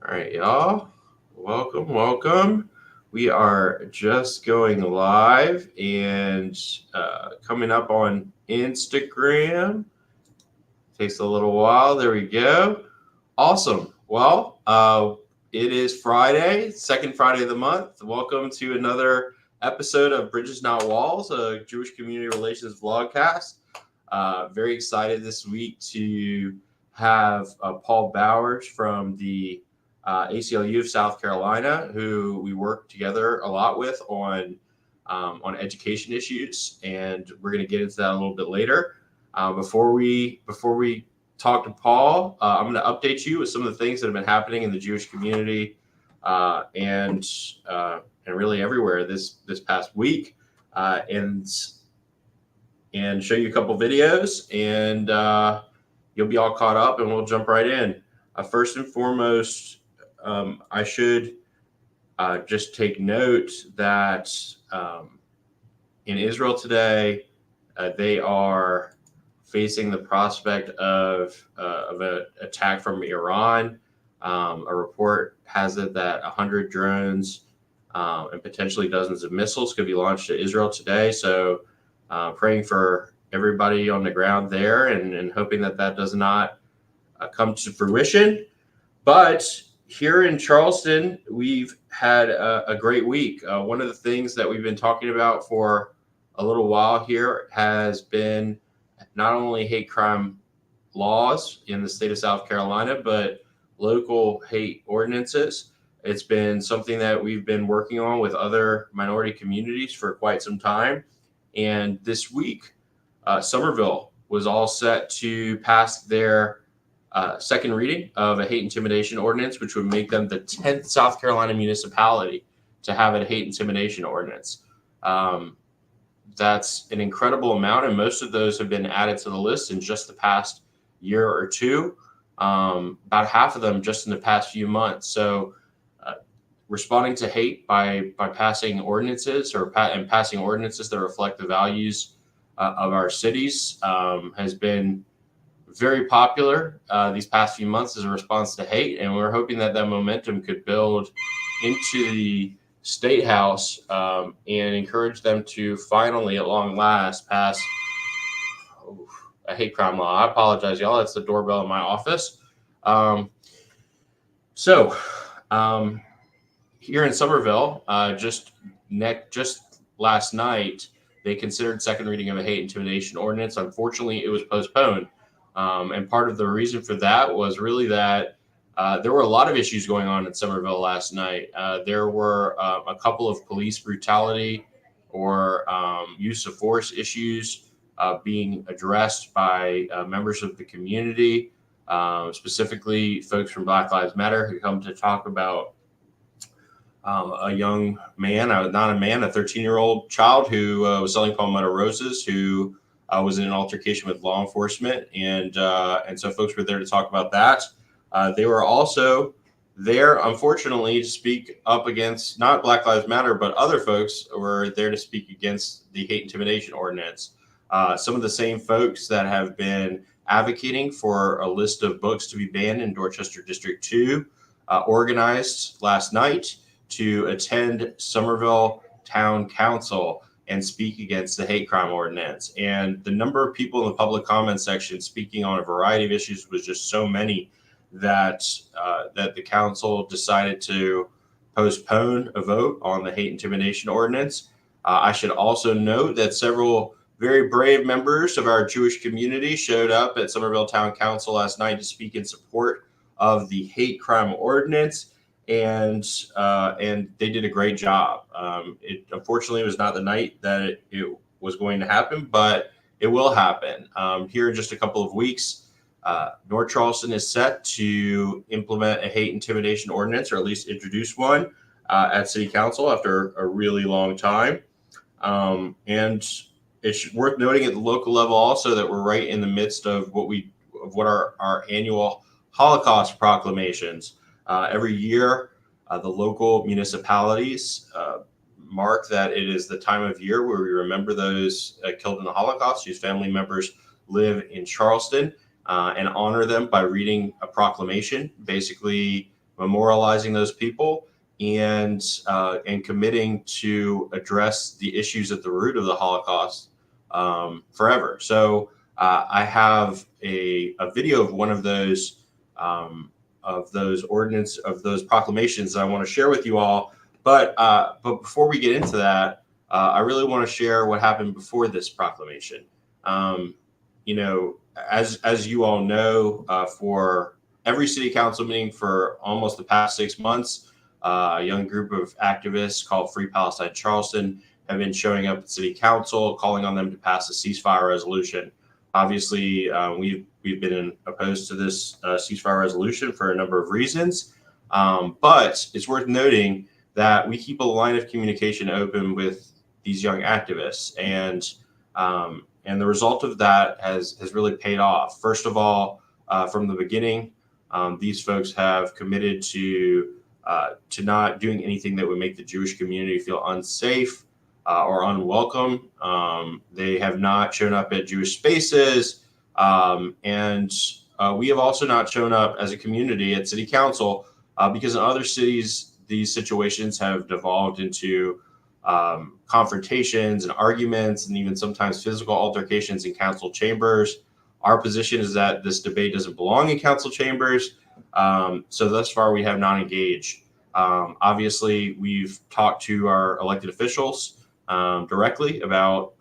All right, y'all. Welcome. We are just going live and coming up on Instagram. Takes a little while. There we go. Awesome. Well, it is Friday, second Friday of the month. Welcome to another episode of Bridges Not Walls, a Jewish community relations vlogcast. Very excited this week to have Paul Bowers from the ACLU of South Carolina, who we work together a lot with on education issues, and we're going to get into that a little bit later. Before we talk to Paul, I'm going to update you with some of the things that have been happening in the Jewish community and really everywhere this past week, and show you a couple videos, and you'll be all caught up, and we'll jump right in. First and foremost, I should just take note that in Israel today, they are facing the prospect of an attack from Iran. A report has it that 100 drones and potentially dozens of missiles could be launched to Israel today. So praying for everybody on the ground there and hoping that does not come to fruition. But here in Charleston, we've had a great week. One of the things that we've been talking about for a little while here has been not only hate crime laws in the state of South Carolina, but local hate ordinances. It's been something that we've been working on with other minority communities for quite some time. And this week, Somerville was all set to pass their second reading of a hate intimidation ordinance, which would make them the 10th South Carolina municipality to have a hate intimidation ordinance. That's an incredible amount, and most of those have been added to the list in just the past year or two. About half of them just in the past few months. So responding to hate by passing ordinances and passing ordinances that reflect the values of our cities has been very popular these past few months as a response to hate, and we're hoping that momentum could build into the State House and encourage them to finally, at long last, pass a hate crime law. I apologize, y'all. That's the doorbell in my office. Here in Somerville, just last night, they considered second reading of a hate intimidation ordinance. Unfortunately, it was postponed. And part of the reason for that was really that there were a lot of issues going on in Somerville last night. There were a couple of police brutality or use of force issues being addressed by members of the community, specifically folks from Black Lives Matter who come to talk about a young man, a 13-year-old child who was selling palmetto roses, who was in an altercation with law enforcement. And so folks were there to talk about that. They were also there, unfortunately, to speak up against not Black Lives Matter, but other folks were there to speak against the hate intimidation ordinance. Some of the same folks that have been advocating for a list of books to be banned in Dorchester District 2 organized last night to attend Somerville Town Council and speak against the hate crime ordinance. And the number of people in the public comment section speaking on a variety of issues was just so many that the council decided to postpone a vote on the hate intimidation ordinance. I should also note that several very brave members of our Jewish community showed up at Somerville Town Council last night to speak in support of the hate crime ordinance. And they did a great job. It unfortunately was not the night that it was going to happen, but it will happen. Here in just a couple of weeks, North Charleston is set to implement a hate intimidation ordinance, or at least introduce one at City Council after a really long time. And it's worth noting at the local level also that we're right in the midst of what are our annual Holocaust proclamations. Every year, the local municipalities mark that it is the time of year where we remember those killed in the Holocaust whose family members live in Charleston, and honor them by reading a proclamation, basically memorializing those people, and committing to address the issues at the root of the Holocaust forever. So I have a video of one of those proclamations that I want to share with you all. But before we get into that, I really want to share what happened before this proclamation. As you all know, for every city council meeting for almost the past 6 months, a young group of activists called Free Palestine Charleston have been showing up at city council, calling on them to pass a ceasefire resolution. Obviously, we've been opposed to this ceasefire resolution for a number of reasons, but it's worth noting that we keep a line of communication open with these young activists, and the result of that has really paid off. First of all, from the beginning, these folks have committed to not doing anything that would make the Jewish community feel unsafe or unwelcome. They have not shown up at Jewish spaces, and we have also not shown up as a community at City Council because in other cities, these situations have devolved into confrontations and arguments, and even sometimes physical altercations in council chambers. Our position is that this debate doesn't belong in council chambers. So thus far, we have not engaged. Obviously, we've talked to our elected officials directly about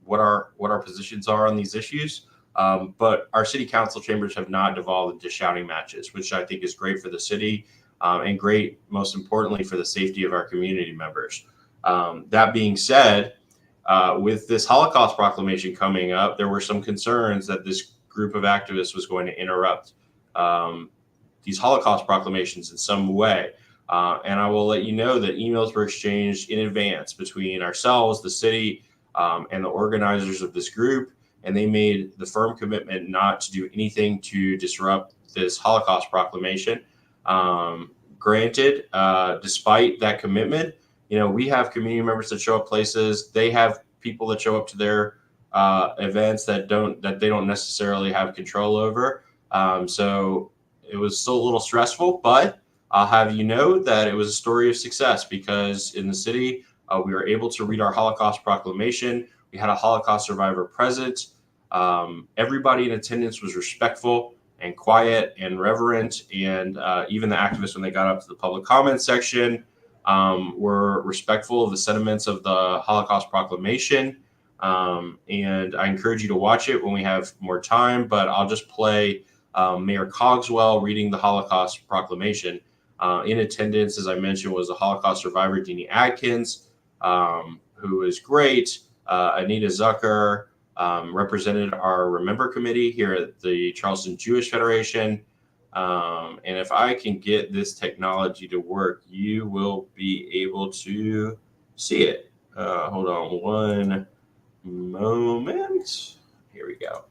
what our positions are on these issues. But our city council chambers have not devolved into shouting matches, which I think is great for the city and great, most importantly, for the safety of our community members. That being said, with this Holocaust proclamation coming up, there were some concerns that this group of activists was going to interrupt these Holocaust proclamations in some way. And I will let you know that emails were exchanged in advance between ourselves, the city, and the organizers of this group. And they made the firm commitment not to do anything to disrupt this Holocaust proclamation. Granted, despite that commitment, we have community members that show up places. They have people that show up to their events that they don't necessarily have control over. So it was still a little stressful, but I'll have you know that it was a story of success because in the city, we were able to read our Holocaust proclamation. We had a Holocaust survivor present. Everybody in attendance was respectful and quiet and reverent. And even the activists, when they got up to the public comment section, were respectful of the sentiments of the Holocaust proclamation. And I encourage you to watch it when we have more time, but I'll just play Mayor Cogswell reading the Holocaust proclamation. In attendance, as I mentioned, was a Holocaust survivor, Deanie Adkins, who is great. Anita Zucker represented our Remember Committee here at the Charleston Jewish Federation. And if I can get this technology to work, you will be able to see it. Hold on one moment. Here we go.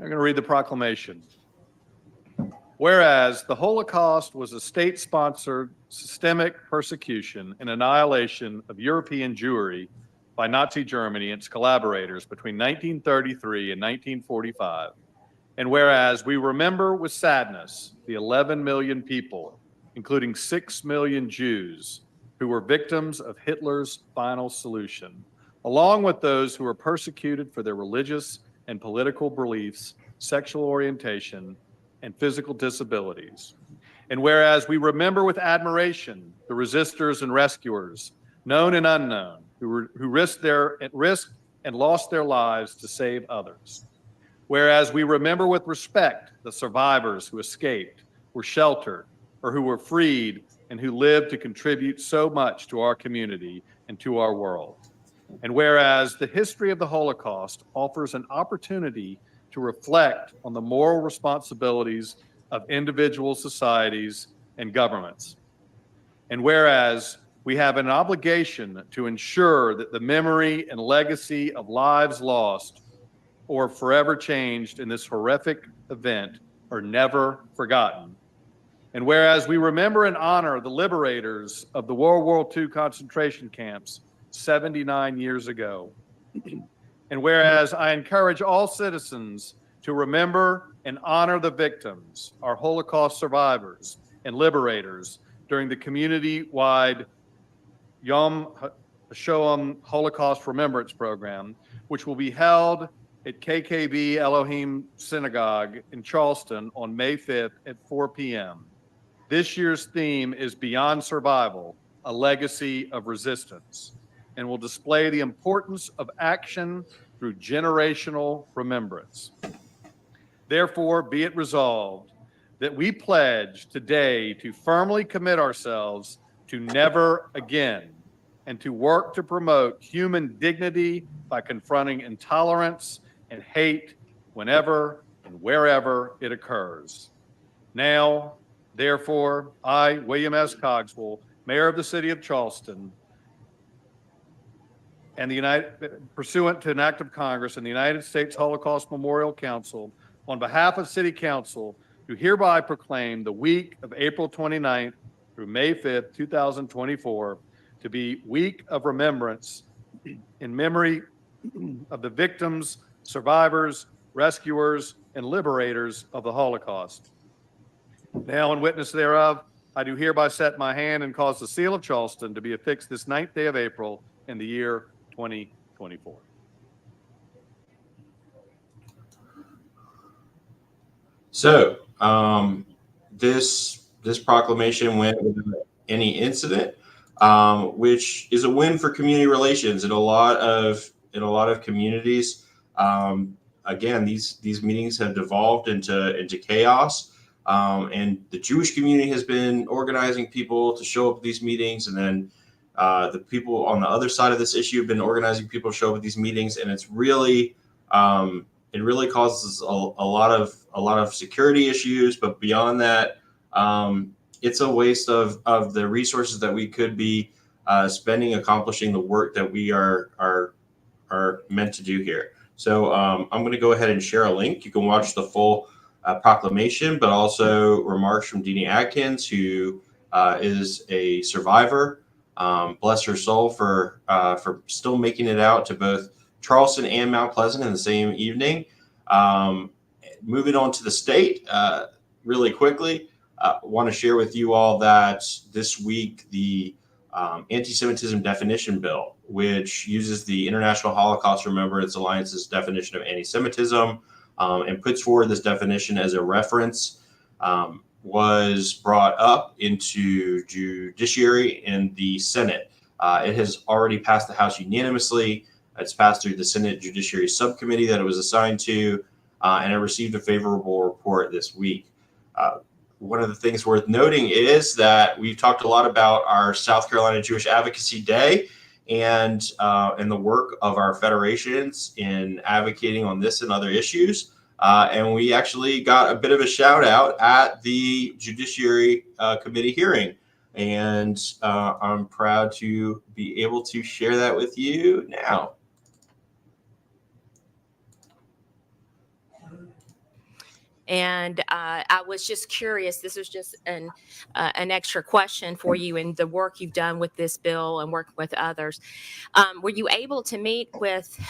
I'm going to read the proclamation. Whereas the Holocaust was a state-sponsored systemic persecution and annihilation of European Jewry by Nazi Germany and its collaborators between 1933 and 1945, and whereas we remember with sadness the 11 million people, including 6 million Jews, who were victims of Hitler's final solution, along with those who were persecuted for their religious and political beliefs, sexual orientation, and physical disabilities. And whereas we remember with admiration the resistors and rescuers, known and unknown, who risked and lost their lives to save others. Whereas we remember with respect the survivors who escaped, were sheltered, or who were freed and who lived to contribute so much to our community and to our world. And whereas the history of the Holocaust offers an opportunity to reflect on the moral responsibilities of individual societies and governments. And whereas we have an obligation to ensure that the memory and legacy of lives lost or forever changed in this horrific event are never forgotten. And whereas we remember and honor the liberators of the World War II concentration camps 79 years ago. And whereas I encourage all citizens to remember and honor the victims, our Holocaust survivors and liberators, during the community-wide Yom HaShoah Holocaust Remembrance Program, which will be held at KKB Elohim Synagogue in Charleston on May 5th at 4 p.m. This year's theme is Beyond Survival, a Legacy of Resistance, and will display the importance of action through generational remembrance. Therefore, be it resolved that we pledge today to firmly commit ourselves to never again and to work to promote human dignity by confronting intolerance and hate whenever and wherever it occurs. Now, therefore, I, William S. Cogswell, Mayor of the City of Charleston, and pursuant to an act of Congress and the United States Holocaust Memorial Council, on behalf of City Council, do hereby proclaim the week of April 29th through May 5th, 2024, to be Week of Remembrance in memory of the victims, survivors, rescuers, and liberators of the Holocaust. Now, in witness thereof, I do hereby set my hand and cause the seal of Charleston to be affixed this 9th day of April in the year 2024. So this proclamation went without any incident, which is a win for community relations in a lot of communities. Again, these meetings have devolved into chaos, and the Jewish community has been organizing people to show up at these meetings, and then the people on the other side of this issue have been organizing people to show up at these meetings, and it's really it really causes a lot of security issues. But beyond that, it's a waste of the resources that we could be spending accomplishing the work that we are meant to do here. So I'm going to go ahead and share a link. You can watch the full proclamation, but also remarks from Deanie Atkins, who is a survivor. Bless her soul for still making it out to both Charleston and Mount Pleasant in the same evening. Moving on to the state, really quickly, want to share with you all that this week the anti-Semitism definition bill, which uses the International Holocaust Remembrance Alliance's definition of anti-Semitism and puts forward this definition as a reference, was brought up into judiciary in the Senate. It has already passed the House unanimously. It's passed through the Senate Judiciary Subcommittee that it was assigned to, and it received a favorable report this week. One of the things worth noting is that we've talked a lot about our South Carolina Jewish Advocacy Day and the work of our federations in advocating on this and other issues. And we actually got a bit of a shout out at the Judiciary Committee hearing. And I'm proud to be able to share that with you now. And I was just curious, this was just an extra question for you in the work you've done with this bill and working with others. Were you able to meet with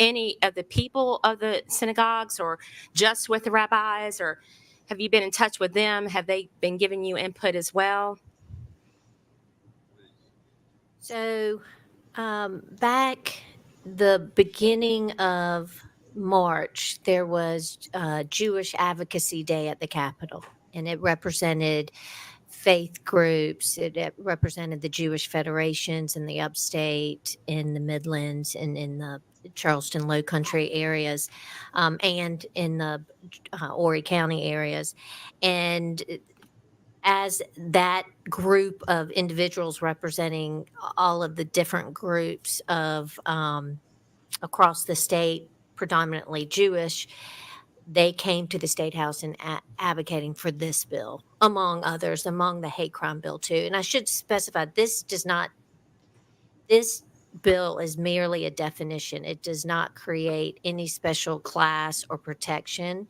any of the people of the synagogues or just with the rabbis, or have you been in touch with them? Have they been giving you input as well? So back the beginning of March, there was Jewish Advocacy Day at the Capitol, and it represented faith groups. It represented the Jewish federations in the upstate, in the Midlands, and in the Charleston Low Country areas, and in the Horry County areas. And as that group of individuals representing all of the different groups of across the state, predominantly Jewish, they came to the State House and advocating for this bill, among others, among the hate crime bill too. And I should specify, this bill is merely a definition. It does not create any special class or protection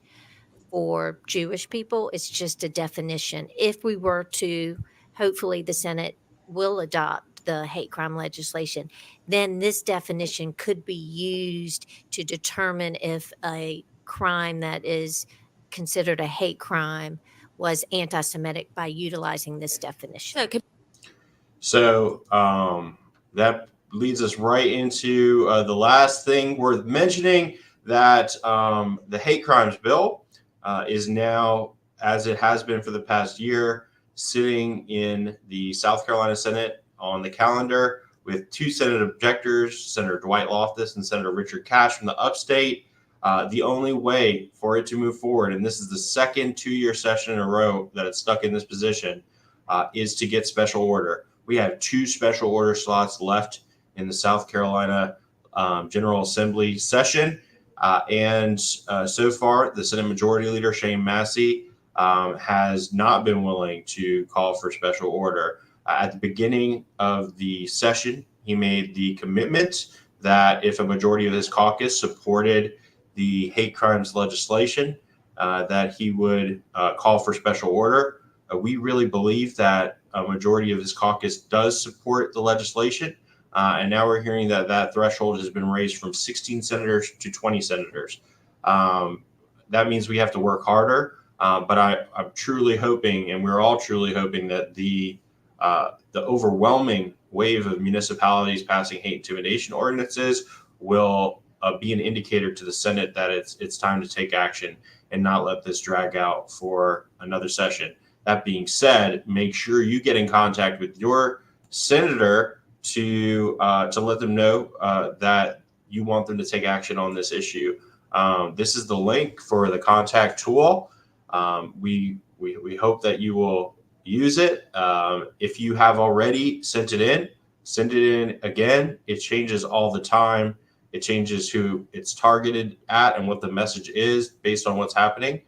for Jewish people. It's just a definition. If we were to, hopefully the Senate will adopt the hate crime legislation, then this definition could be used to determine if a crime that is considered a hate crime was anti-Semitic by utilizing this definition. So, So that leads us right into the last thing worth mentioning, that the hate crimes bill is now, as it has been for the past year, sitting in the South Carolina Senate on the calendar with two Senate objectors, Senator Dwight Loftus and Senator Richard Cash from the upstate. The only way for it to move forward, and this is the second 2-year session in a row that it's stuck in this position, is to get special order. We have 2 special order slots left in the South Carolina General Assembly session. And so far, the Senate Majority Leader, Shane Massey, has not been willing to call for special order. At the beginning of the session, he made the commitment that if a majority of his caucus supported the hate crimes legislation, that he would call for special order. We really believe that a majority of his caucus does support the legislation. And now we're hearing that that threshold has been raised from 16 senators to 20 senators. That means we have to work harder. But I'm truly hoping, and we're all truly hoping, that the overwhelming wave of municipalities passing hate intimidation ordinances will be an indicator to the Senate that it's time to take action and not let this drag out for another session. That being said, make sure you get in contact with your senator to let them know that you want them to take action on this issue. This is the link for the contact tool. We hope that you will use it. If you have already sent it in, send it in again. It changes all the time. It changes who it's targeted at and what the message is based on what's happening.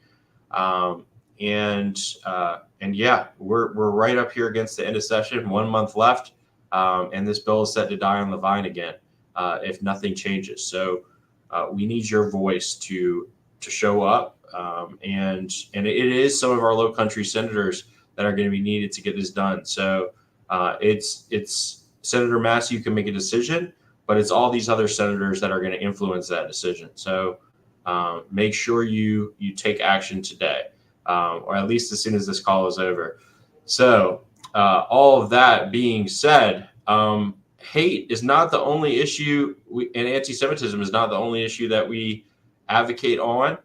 And yeah, we're right up here against the end of session, 1 month left. And this bill is set to die on the vine again, if nothing changes. So we need your voice to show up. And it is some of our low country senators that are going to be needed to get this done. So it's Senator Massey who can make a decision, but it's all these other senators that are going to influence that decision. So make sure you take action today, or at least as soon as this call is over. So all of that being said, hate is not the only issue, and anti-Semitism is not the only issue that we advocate on.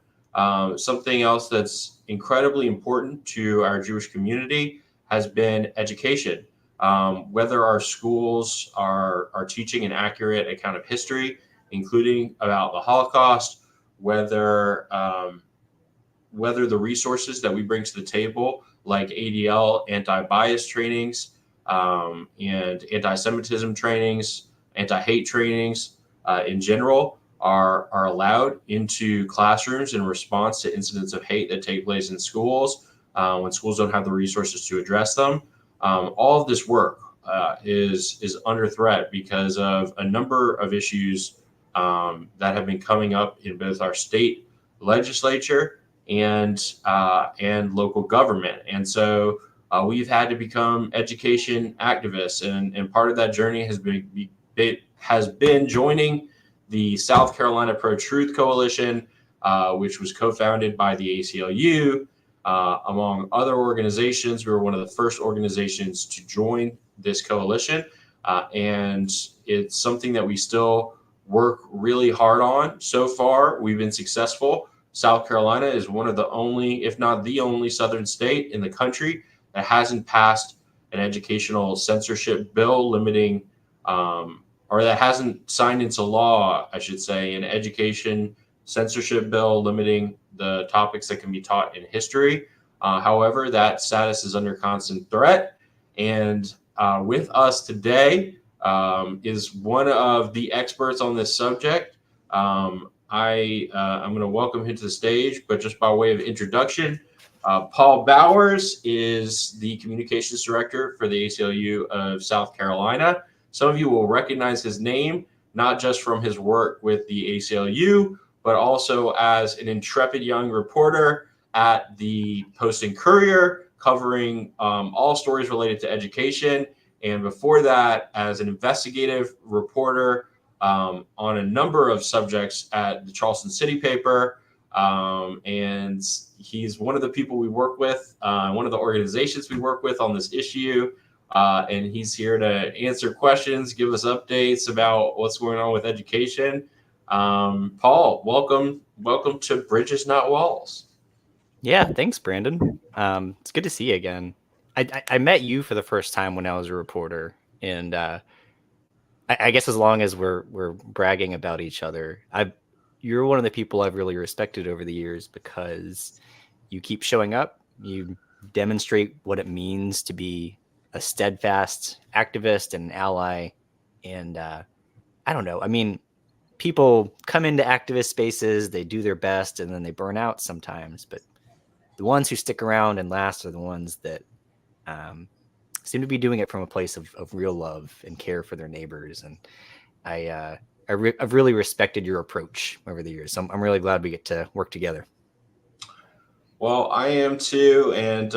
Something else that's incredibly important to our Jewish community has been education. Whether our schools are teaching an accurate account of history, including about the Holocaust, whether the resources that we bring to the table, like ADL, anti-bias trainings, and anti-Semitism trainings, anti-hate trainings in general, are allowed into classrooms in response to incidents of hate that take place in schools when schools don't have the resources to address them. All of this work is under threat because of a number of issues that have been coming up in both our state legislature and local government. And so we've had to become education activists, and part of that journey has been joining the South Carolina Pro-Truth Coalition, which was co-founded by the ACLU, among other organizations. We were one of the first organizations to join this coalition, and it's something that we still work really hard on. So far, we've been successful. South Carolina is one of the only, if not the only, southern state in the country that hasn't passed an educational censorship bill limiting, or that hasn't signed into law, I should say, an education censorship bill limiting the topics that can be taught in history. However, that status is under constant threat. And with us today is one of the experts on this subject. I'm going to welcome him to the stage, but just by way of introduction, Paul Bowers is the communications director for the ACLU of South Carolina. Some of you will recognize his name, not just from his work with the ACLU, but also as an intrepid young reporter at the Post and Courier, covering all stories related to education and before that as an investigative reporter on a number of subjects at the Charleston City paper. And he's one of the people we work with, one of the organizations we work with on this issue. And he's here to answer questions, give us updates about what's going on with education. Paul, welcome to Bridges Not Walls. Yeah, thanks, Brandon. It's good to see you again. I met you for the first time when I was a reporter, and I guess as long as we're bragging about each other, you're one of the people I've really respected over the years because you keep showing up, you demonstrate what it means to be a steadfast activist and ally, and I don't know. I mean, people come into activist spaces, they do their best, and then they burn out sometimes, but the ones who stick around and last are the ones that seem to be doing it from a place of real love and care for their neighbors. And I've really respected your approach over the years. So I'm really glad we get to work together. Well, I am too, and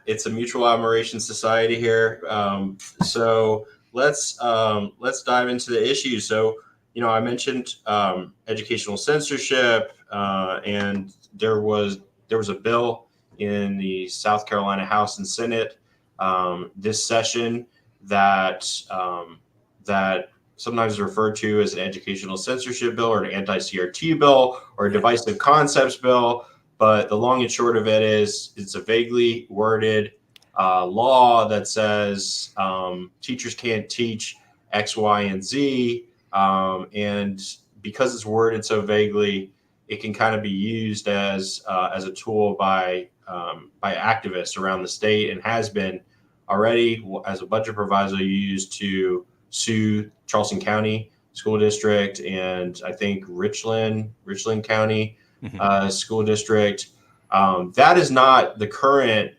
it's a mutual admiration society here. So let's dive into the issue. So, I mentioned educational censorship, and there was a bill in the South Carolina House and Senate this session that sometimes is referred to as an educational censorship bill or an anti-CRT bill or a divisive concepts bill. But the long and short of it is it's a vaguely worded law that says teachers can't teach X, Y, and Z. And because it's worded so vaguely, it can kind of be used as a tool by activists around the state, and has been already as a budget proviso used to sue Charleston County School District and I think Richland County School District. That is not the current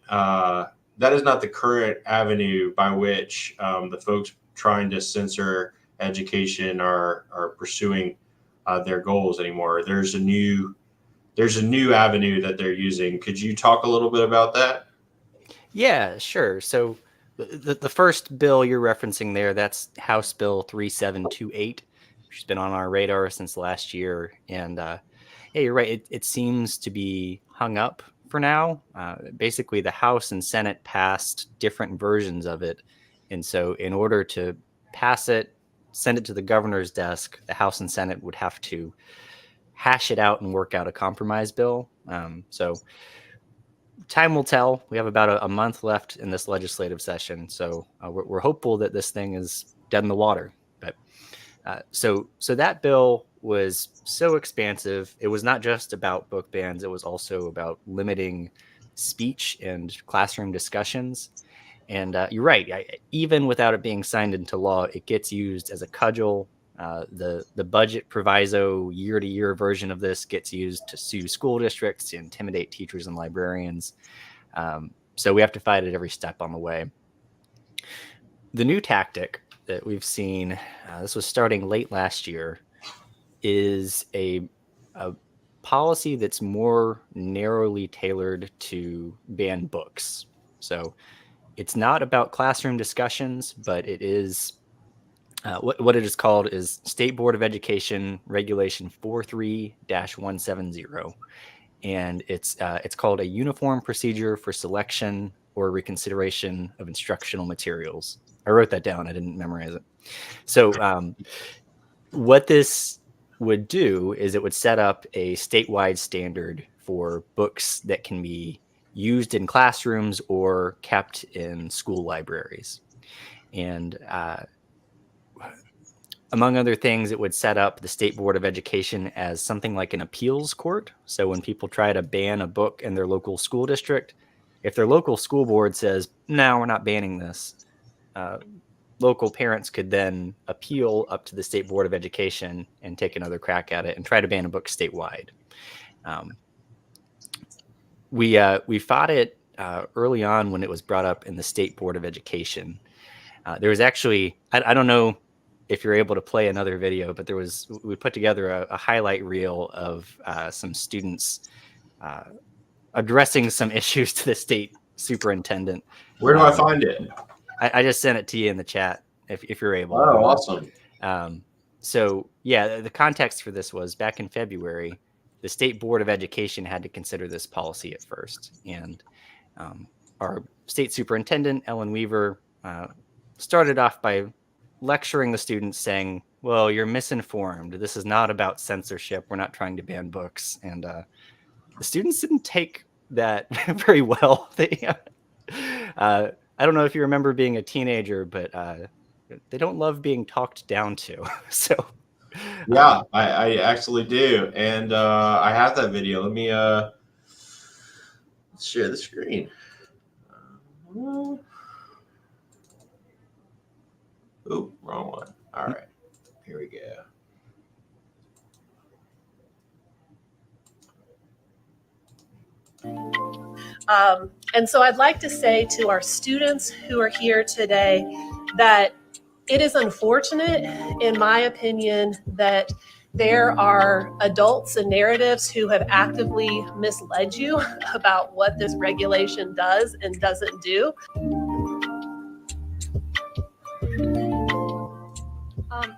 avenue by which the folks trying to censor education are pursuing their goals anymore. There's a new avenue that they're using. Could you talk a little bit about that? Yeah, sure. So the first bill you're referencing there, that's House Bill 3728, which has been on our radar since last year. And yeah, you're right. It seems to be hung up for now. Basically, the House and Senate passed different versions of it. And so in order to pass it, send it to the governor's desk, the House and Senate would have to hash it out and work out a compromise bill. So time will tell. We have about a month left in this legislative session. So we're hopeful that this thing is dead in the water. But so that bill was so expansive. It was not just about book bans. It was also about limiting speech and classroom discussions. And you're right. Even without it being signed into law, it gets used as a cudgel. The budget proviso year-to-year version of this gets used to sue school districts, to intimidate teachers and librarians. So we have to fight it every step on the way. The new tactic that we've seen, this was starting late last year, is a policy that's more narrowly tailored to ban books. So it's not about classroom discussions, but it is what it is called is State Board of Education Regulation 43-170, and it's called a uniform procedure for selection or reconsideration of instructional materials. I wrote that down. I didn't memorize it. So what this would do is it would set up a statewide standard for books that can be used in classrooms or kept in school libraries. And among other things, it would set up the State Board of Education as something like an appeals court. So when people try to ban a book in their local school district, if their local school board says, no, we're not banning this, local parents could then appeal up to the State Board of Education and take another crack at it and try to ban a book statewide. We fought it early on when it was brought up in the State Board of Education. There was actually, I don't know if you're able to play another video, but we put together a highlight reel of some students addressing some issues to the state superintendent. Where do I find it? I just sent it to you in the chat if you're able. Oh, awesome. So yeah, the context for this was back in February, the State Board of Education had to consider this policy at first. And our state superintendent, Ellen Weaver, started off by lecturing the students saying, well, you're misinformed. This is not about censorship. We're not trying to ban books. And the students didn't take that very well. I don't know if you remember being a teenager, but they don't love being talked down to. So yeah, I actually do. And I have that video. Let me share the screen. Oop, wrong one. All right, here we go. And so I'd like to say to our students who are here today that it is unfortunate, in my opinion, that there are adults and narratives who have actively misled you about what this regulation does and doesn't do.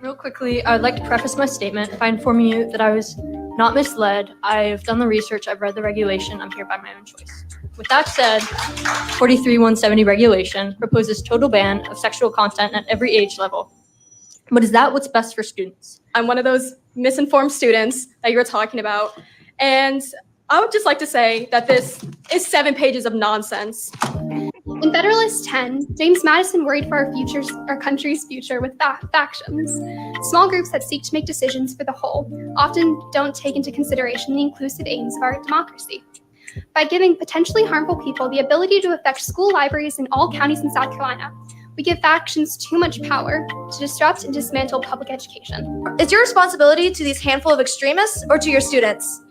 Real quickly, I would like to preface my statement by informing you that I was not misled. I've done the research, I've read the regulation, I'm here by my own choice. With that said, 43-170 regulation proposes total ban of sexual content at every age level. But is that what's best for students? I'm one of those misinformed students that you were talking about. And I would just like to say that this is 7 pages of nonsense. In Federalist 10, James Madison worried for our country's future with factions. Small groups that seek to make decisions for the whole often don't take into consideration the inclusive aims of our democracy. By giving potentially harmful people the ability to affect school libraries in all counties in South Carolina, we give factions too much power to disrupt and dismantle public education. Is your responsibility to these handful of extremists or to your students?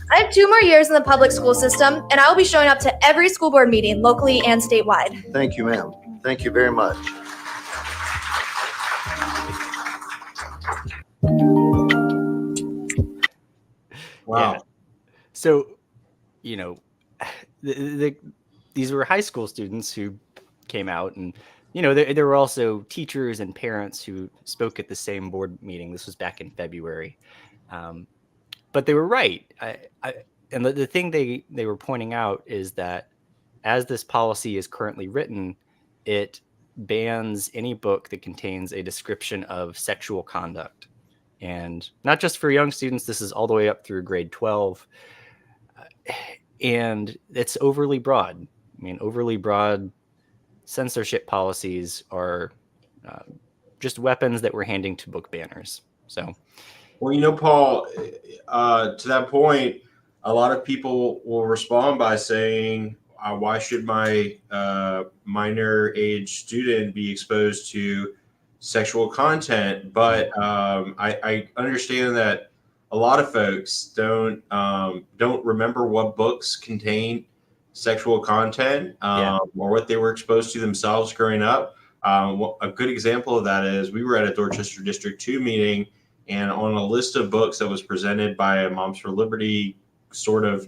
I have 2 more years in the public school system, and I will be showing up to every school board meeting, locally and statewide. Thank you, ma'am. Thank you very much. Wow. Yeah. So, you know, these were high school students who came out, and you know, there were also teachers and parents who spoke at the same board meeting. This was back in February. But they were right. And the thing they were pointing out is that as this policy is currently written, it bans any book that contains a description of sexual conduct. And not just for young students, this is all the way up through grade 12. And it's overly broad. I mean, overly broad censorship policies are just weapons that we're handing to book banners. So. Well, you know, Paul, to that point, a lot of people will respond by saying, why should my minor age student be exposed to sexual content? But I understand that a lot of folks don't remember what books contain sexual content or what they were exposed to themselves growing up. A good example of that is we were at a Dorchester District 2 meeting, and on a list of books that was presented by a Moms for Liberty sort of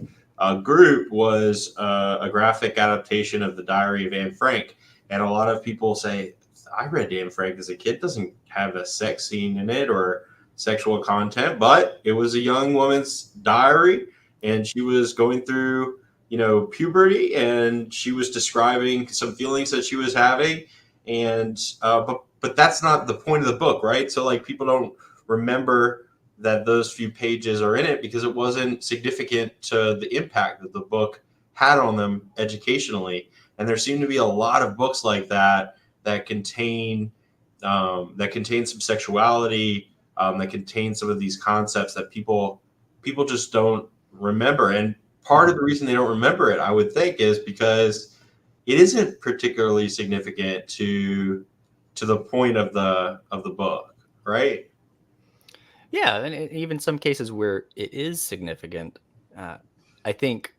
group was a graphic adaptation of the Diary of Anne Frank. And a lot of people say, I read Anne Frank as a kid, doesn't have a sex scene in it or sexual content, but it was a young woman's diary, and she was going through, you know, puberty, and she was describing some feelings that she was having. And but that's not the point of the book, right? So like people don't remember that those few pages are in it because it wasn't significant to the impact that the book had on them educationally. And there seem to be a lot of books like that that contain some sexuality, that contain some of these concepts that people just don't remember. And part of the reason they don't remember it, I would think, is because it isn't particularly significant to the point of the book, right? Yeah, and even some cases where it is significant, I think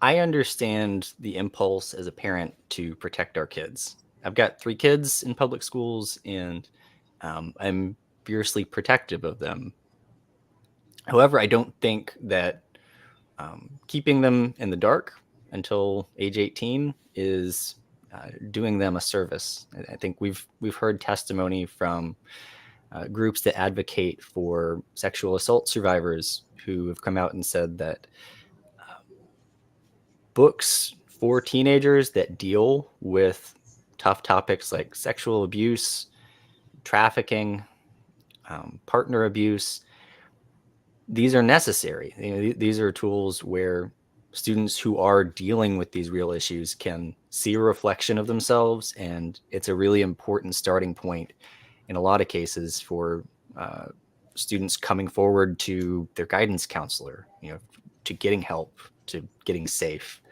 I understand the impulse as a parent to protect our kids. I've got 3 kids in public schools, and I'm fiercely protective of them. However, I don't think that keeping them in the dark until age 18 is doing them a service. I think we've heard testimony from groups that advocate for sexual assault survivors who have come out and said that books for teenagers that deal with tough topics like sexual abuse, trafficking, partner abuse, these are necessary. These are tools where students who are dealing with these real issues can see a reflection of themselves, and it's a really important starting point in a lot of cases for students coming forward to their guidance counselor, to getting help, to getting safe.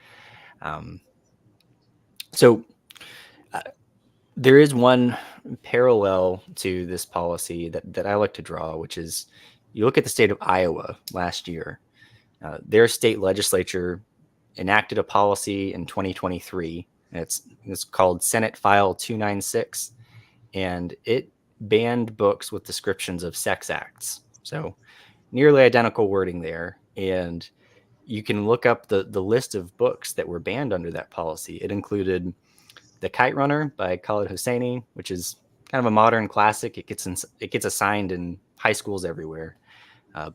So there is one parallel to this policy that I like to draw, which is you look at the state of Iowa last year. Their state legislature enacted a policy in 2023. It's called Senate File 296, and it banned books with descriptions of sex acts. So nearly identical wording there. And you can look up the list of books that were banned under that policy. It included The Kite Runner by Khaled Hosseini, which is kind of a modern classic. It gets assigned in high schools everywhere.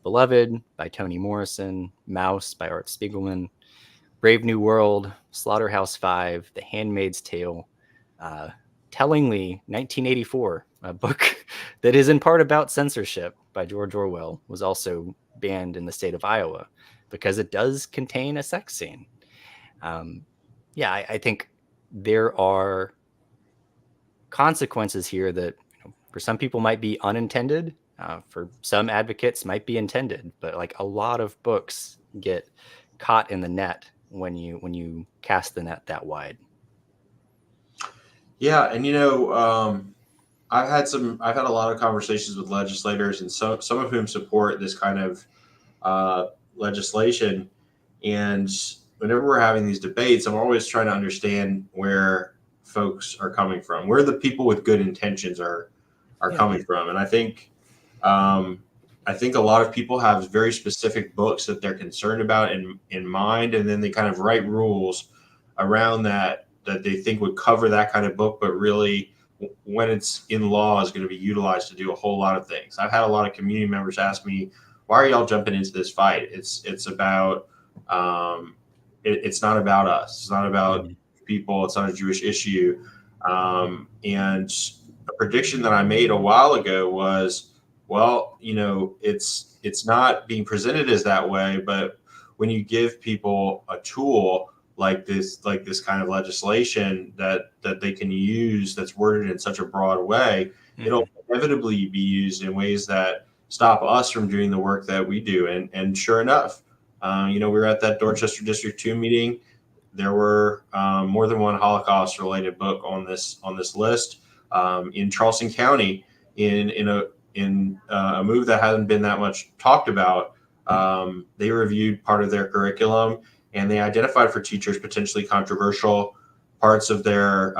Beloved by Toni Morrison, Mouse by Art Spiegelman, Brave New World, Slaughterhouse-Five, The Handmaid's Tale, tellingly 1984, a book that is in part about censorship by George Orwell, was also banned in the state of Iowa because it does contain a sex scene. I think there are consequences here that for some people might be unintended, for some advocates might be intended, but like a lot of books get caught in the net when you cast the net that wide. Yeah, and I've had a lot of conversations with legislators, and some of whom support this kind of legislation. And whenever we're having these debates, I'm always trying to understand where folks are coming from, where the people with good intentions are coming from. And I think a lot of people have very specific books that they're concerned about in mind, and then they kind of write rules around that they think would cover that kind of book, but really when it's in law is going to be utilized to do a whole lot of things. I've had a lot of community members ask me, why are y'all jumping into this fight? It's about it's not about us. It's not about people. It's not a Jewish issue. And a prediction that I made a while ago was, well, it's not being presented as that way, but when you give people a tool like this kind of legislation that they can use, that's worded in such a broad way, it'll inevitably be used in ways that stop us from doing the work that we do. And sure enough, we were at that Dorchester District 2 meeting. There were more than one Holocaust-related book on this list. In Charleston County, in a move that hasn't been that much talked about, they reviewed part of their curriculum, and they identified for teachers potentially controversial parts of their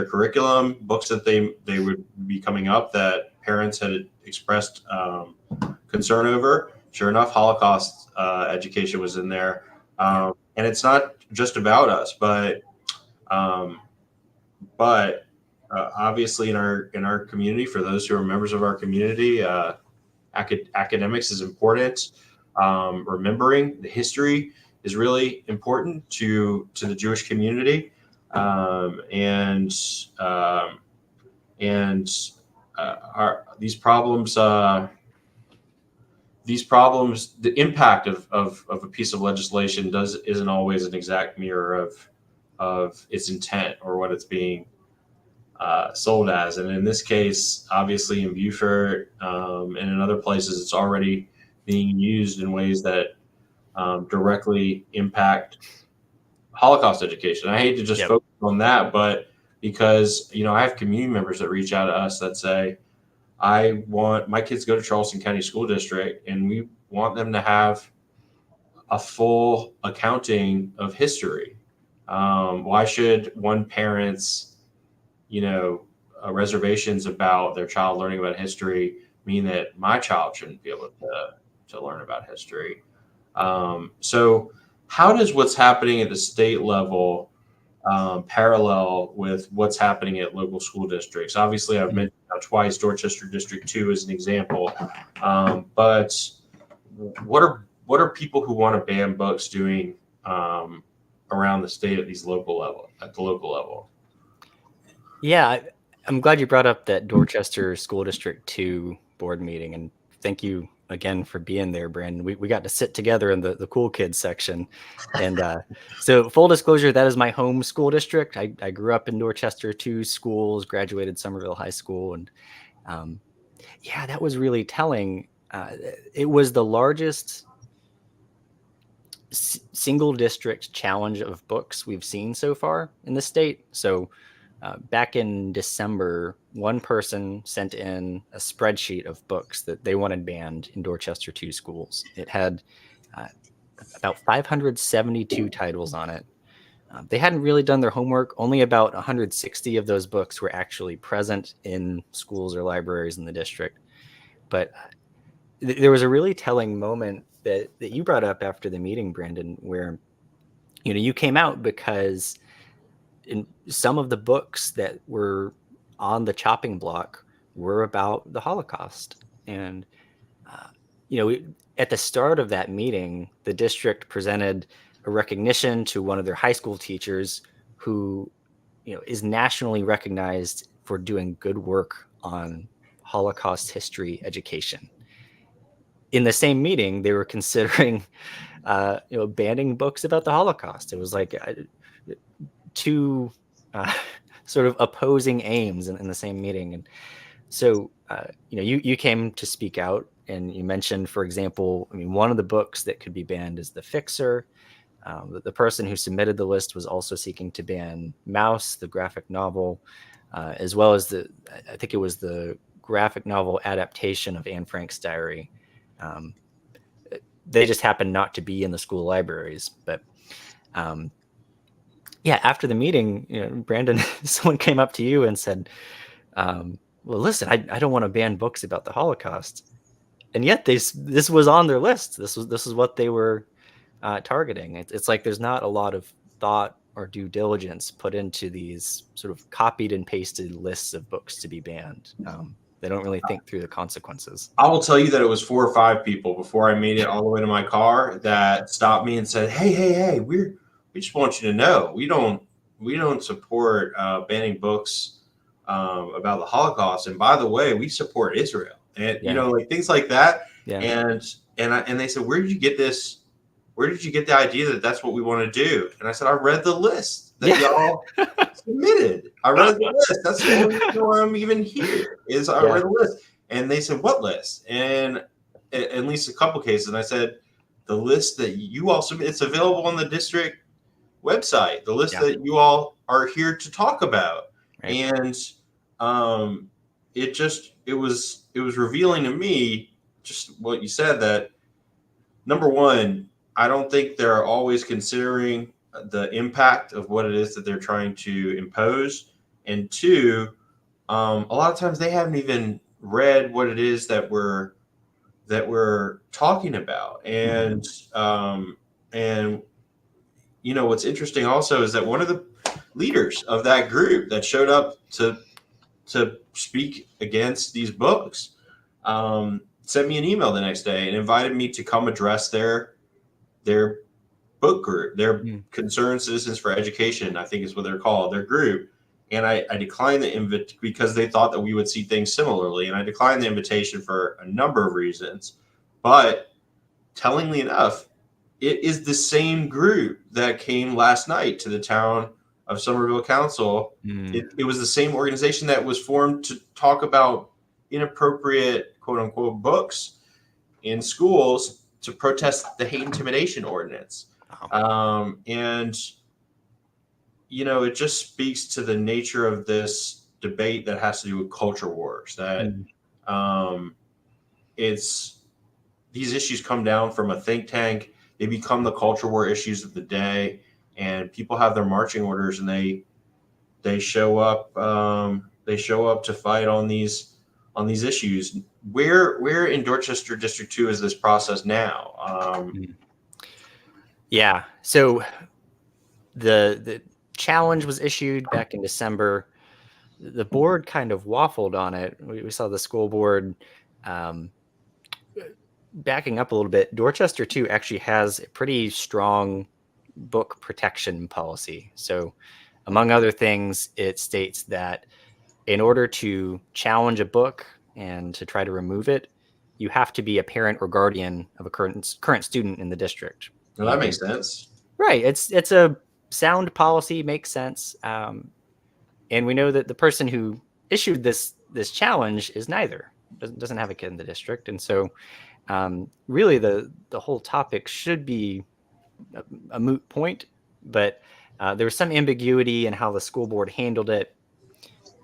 curriculum, books that they would be coming up that parents had expressed concern over. Sure enough, Holocaust education was in there, and it's not just about us, but obviously in our community, for those who are members of our community, academics is important. Remembering the history is really important to the Jewish community, these problems, the impact of a piece of legislation isn't always an exact mirror of its intent or what it's being sold as. And in this case, obviously in Beaufort and in other places, it's already being used in ways that directly impact Holocaust education. I hate to just focus on that, but because I have community members that reach out to us that say, I want my kids to go to Charleston County School District, and we want them to have a full accounting of history. Why should one parent's reservations about their child learning about history mean that my child shouldn't be able to learn about history? So how does what's happening at the state level parallel with what's happening at local school districts. Obviously, I've mentioned twice Dorchester District 2 as an example, but what are people who want to ban books doing around the state at the local level? Yeah, I'm glad you brought up that Dorchester School District 2 board meeting, and thank you again for being there, Brandon. We got to sit together in the cool kids section. And so full disclosure, that is my home school district. I grew up in Dorchester, 2 schools, graduated Somerville High School. And yeah, that was really telling. It was the largest single district challenge of books we've seen so far in the state. So back in December, one person sent in a spreadsheet of books that they wanted banned in Dorchester 2 schools. It had about 572 titles on it. They hadn't really done their homework. Only about 160 of those books were actually present in schools or libraries in the district. But there was a really telling moment that you brought up after the meeting, Brandon, where you came out because in some of the books that were on the chopping block were about the Holocaust. And, at the start of that meeting, the district presented a recognition to one of their high school teachers who, is nationally recognized for doing good work on Holocaust history education. In the same meeting, they were considering, banning books about the Holocaust. It was like two sort of opposing aims in the same meeting. And so, you came to speak out, and you mentioned, for example, one of the books that could be banned is The Fixer. The person who submitted the list was also seeking to ban Mouse, the graphic novel, as well as I think it was the graphic novel adaptation of Anne Frank's diary. They just happened not to be in the school libraries, but yeah, after the meeting, Brandon, someone came up to you and said, well, listen, I don't want to ban books about the Holocaust. And yet this was on their list. This is what they were targeting. It's like there's not a lot of thought or due diligence put into these sort of copied and pasted lists of books to be banned. They don't really think through the consequences. I will tell you that it was 4 or 5 people before I made it all the way to my car that stopped me and said, hey, we just want you to know we don't support banning books about the Holocaust, and by the way, we support Israel, and like things like that. Yeah. And they said, where did you get this? Where did you get the idea that that's what we want to do? And I said, I read the list that y'all submitted. I read the list. That's the only reason why I'm even here is I read the list. And they said, what list? And at least a couple cases. And I said, the list that you all submit, it's available on the district website, the list that you all are here to talk about. Right. And it was revealing to me just what you said, that number one, I don't think they're always considering the impact of what it is that they're trying to impose. And 2, a lot of times they haven't even read what it is that we're talking about. And what's interesting also is that one of the leaders of that group that showed up to speak against these books sent me an email the next day and invited me to come address their book group, their Concerned Citizens for Education, I think is what they're called, their group. And I declined the invitation because they thought that we would see things similarly. And I declined the invitation for a number of reasons. But tellingly enough, it is the same group that came last night to the town of Somerville Council. It was the same organization that was formed to talk about inappropriate, quote unquote, books in schools to protest the hate intimidation ordinance. And it just speaks to the nature of this debate that has to do with culture wars, that these issues come down from a think tank. They become the culture war issues of the day, and people have their marching orders, and they show up to fight on these issues. Where in Dorchester District 2 is this process now? Yeah. So the challenge was issued back in December. The board kind of waffled on it. We saw the school board backing up a little bit. Dorchester 2 actually has a pretty strong book protection policy. So, among other things, it states that in order to challenge a book and to try to remove it, you have to be a parent or guardian of a current student in the district. Well, that makes sense. Right. It's a sound policy, makes sense. And we know that the person who issued this challenge is neither, doesn't have a kid in the district. And so really the whole topic should be a moot point, but there was some ambiguity in how the school board handled it.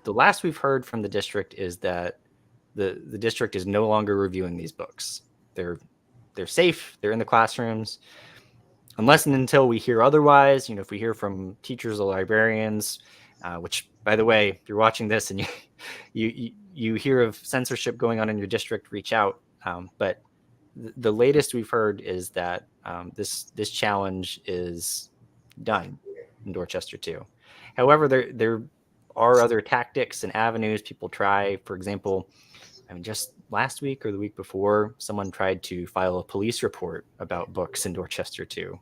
The last we've heard from the district is that the district is no longer reviewing these books. They're safe. They're in the classrooms. Unless and until we hear otherwise, if we hear from teachers or librarians, which, by the way, if you're watching this and you hear of censorship going on in your district, reach out. But the latest we've heard is that this challenge is done in Dorchester 2. However, there are other tactics and avenues people try. For example, just last week or the week before, someone tried to file a police report about books in Dorchester 2.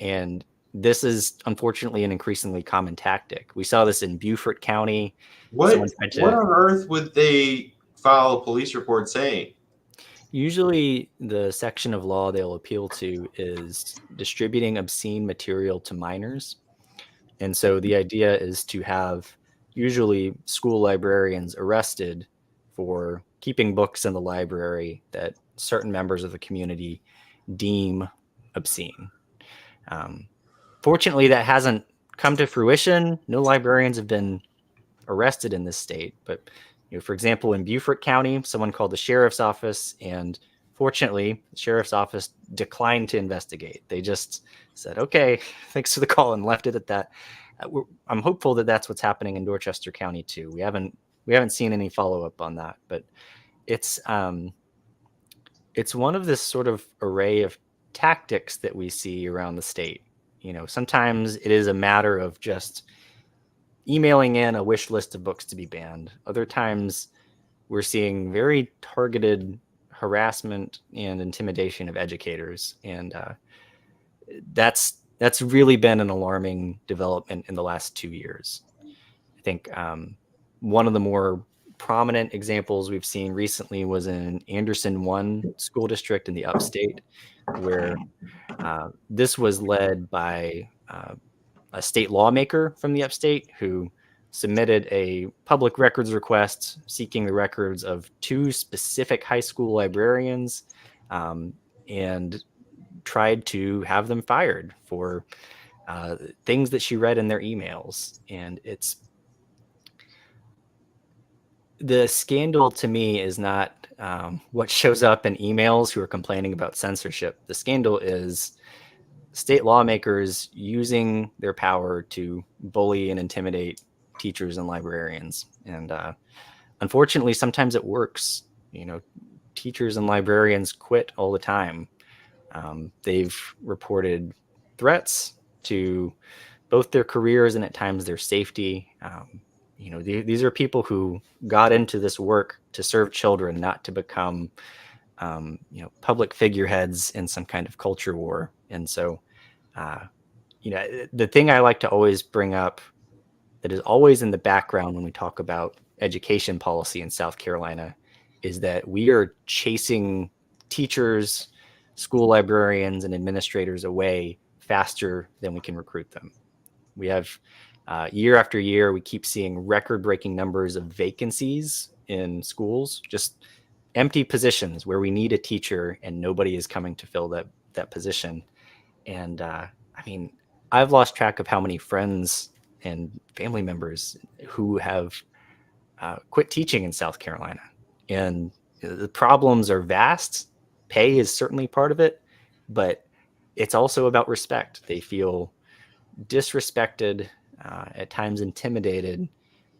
And this is unfortunately an increasingly common tactic. We saw this in Beaufort County. What on earth would they file a police report saying? Usually the section of law they'll appeal to is distributing obscene material to minors. And so the idea is to have usually school librarians arrested for keeping books in the library that certain members of the community deem obscene. Fortunately, that hasn't come to fruition. No librarians have been arrested in this state. But, for example, in Beaufort County, someone called the sheriff's office, and fortunately, the sheriff's office declined to investigate. They just said, okay, thanks for the call, and left it at that. I'm hopeful that that's what's happening in Dorchester County too. We haven't seen any follow-up on that, but it's one of this sort of array of tactics that we see around the state. Sometimes it is a matter of just emailing in a wish list of books to be banned. Other times we're seeing very targeted harassment and intimidation of educators. And that's really been an alarming development in the last 2 years. I think one of the more prominent examples we've seen recently was in Anderson 1 school district in the upstate, where this was led by a state lawmaker from the upstate who submitted a public records request seeking the records of 2 specific high school librarians and tried to have them fired for things that she read in their emails. And the scandal to me is not what shows up in emails who are complaining about censorship. The scandal is state lawmakers using their power to bully and intimidate teachers and librarians. And unfortunately, sometimes it works. Teachers and librarians quit all the time. They've reported threats to both their careers and at times their safety. These are people who got into this work to serve children, not to become, public figureheads in some kind of culture war. And so, the thing I like to always bring up that is always in the background when we talk about education policy in South Carolina is that we are chasing teachers, school librarians, and administrators away faster than we can recruit them. We have year after year, we keep seeing record-breaking numbers of vacancies in schools, just empty positions where we need a teacher and nobody is coming to fill that position. And I've lost track of how many friends and family members who have quit teaching in South Carolina. And the problems are vast. Pay is certainly part of it, but it's also about respect. They feel disrespected, at times intimidated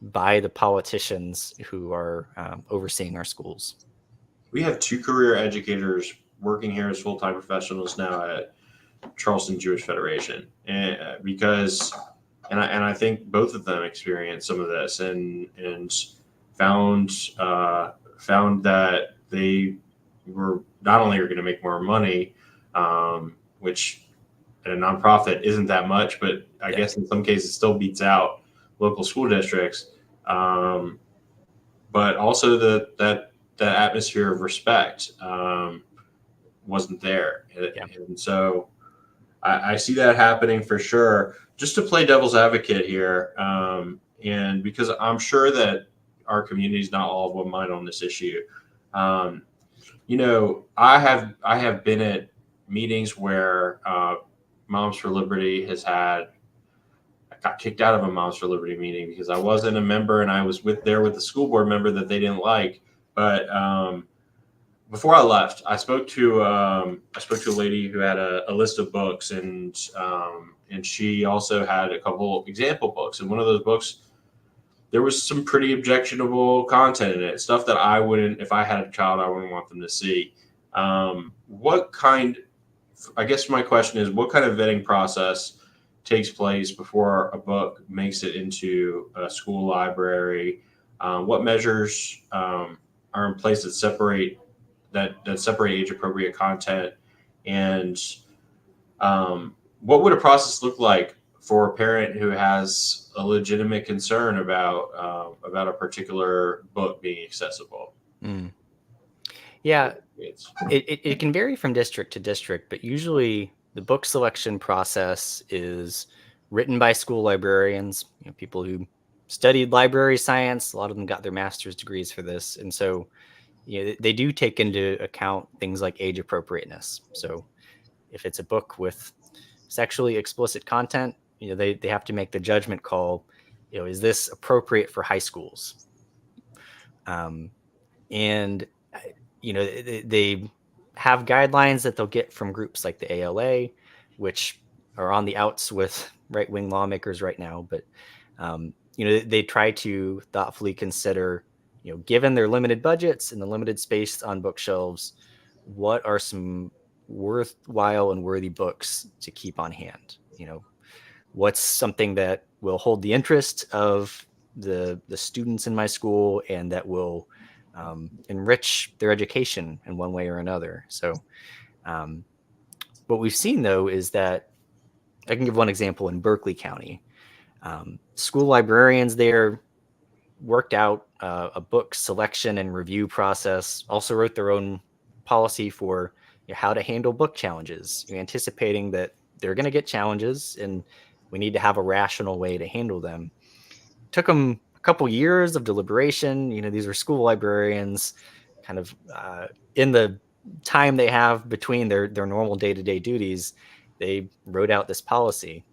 by the politicians who are overseeing our schools. We have 2 career educators working here as full-time professionals now at Charleston Jewish Federation, and I think both of them experienced some of this and found that they were not only are going to make more money, which at a nonprofit isn't that much, but I guess in some cases still beats out local school districts. But also that atmosphere of respect wasn't there, and so I see that happening for sure. Just to play devil's advocate here, and because I'm sure that our community is not all of one mind on this issue. You know, I have been at meetings where Moms for Liberty I got kicked out of a Moms for Liberty meeting because I wasn't a member and I was there with the school board member that they didn't like. But before I left, I spoke to a lady who had a list of books, and she also had a couple example books. And one of those books, there was some pretty objectionable content in it, stuff that I wouldn't, if I had a child, I wouldn't want them to see. I guess my question is, what kind of vetting process takes place before a book makes it into a school library? What measures are in place that separate age appropriate content? And what would a process look like for a parent who has a legitimate concern about a particular book being accessible? Yeah, it can vary from district to district, but usually the book selection process is written by school librarians, people who studied library science. A lot of them got their master's degrees for this. And so they do take into account things like age appropriateness. So if it's a book with sexually explicit content, they have to make the judgment call, is this appropriate for high schools? And they have guidelines that they'll get from groups like the ALA, which are on the outs with right-wing lawmakers right now. But, they try to thoughtfully consider, given their limited budgets and the limited space on bookshelves, what are some worthwhile and worthy books to keep on hand? What's something that will hold the interest of the students in my school and that will enrich their education in one way or another. So what we've seen, though, is that I can give one example in Berkeley County. School librarians there worked out a book selection and review process, also wrote their own policy for how to handle book challenges, anticipating that they're going to get challenges and we need to have a rational way to handle them. Took them a couple years of deliberation. These are school librarians kind of in the time they have between their normal day-to-day duties, they wrote out this policy.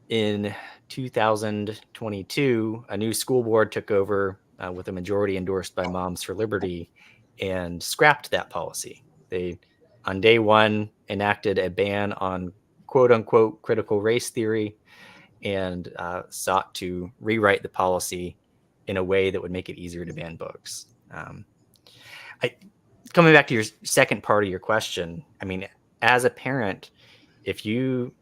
In 2022, a new school board took over with a majority endorsed by Moms for Liberty and scrapped that policy. They, on day one, enacted a ban on quote-unquote critical race theory and sought to rewrite the policy in a way that would make it easier to ban books. Coming back to your second part of your question, as a parent, if you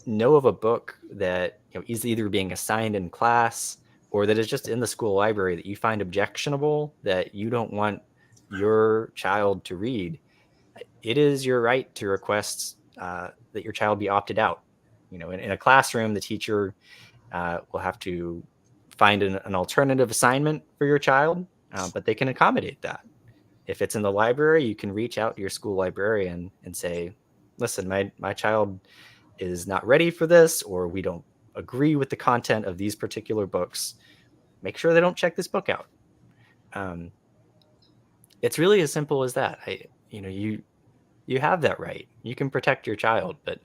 know of a book that is either being assigned in class or that is just in the school library that you find objectionable, that you don't want your child to read, it is your right to request that your child be opted out. In a classroom, the teacher will have to find an alternative assignment for your child, but they can accommodate that. If it's in the library, you can reach out to your school librarian and say, listen, my child is not ready for this, or we don't agree with the content of these particular books. Make sure they don't check this book out. It's really as simple as that. You have that right. You can protect your child, but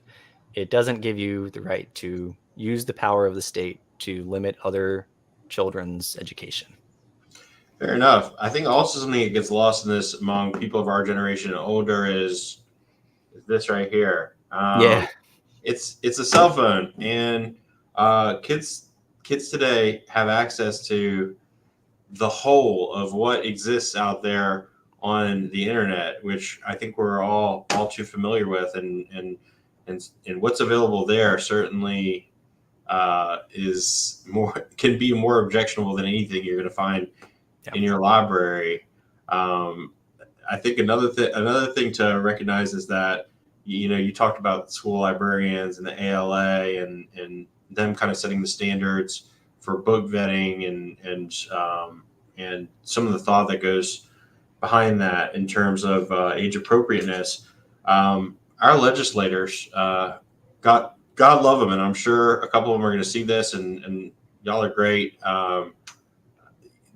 it doesn't give you the right to use the power of the state to limit other children's education. Fair enough. I think also something that gets lost in this among people of our generation and older is this right here. It's a cell phone, and kids today have access to the whole of what exists out there on the internet, which I think we're all too familiar with, and what's available there certainly is can be more objectionable than anything you're going to find in your library. I think another thing to recognize is that, you talked about school librarians and the ALA and them kind of setting the standards for book vetting and some of the thought that goes behind that in terms of age appropriateness. Our legislators, God love them, and I'm sure a couple of them are going to see this, and y'all are great.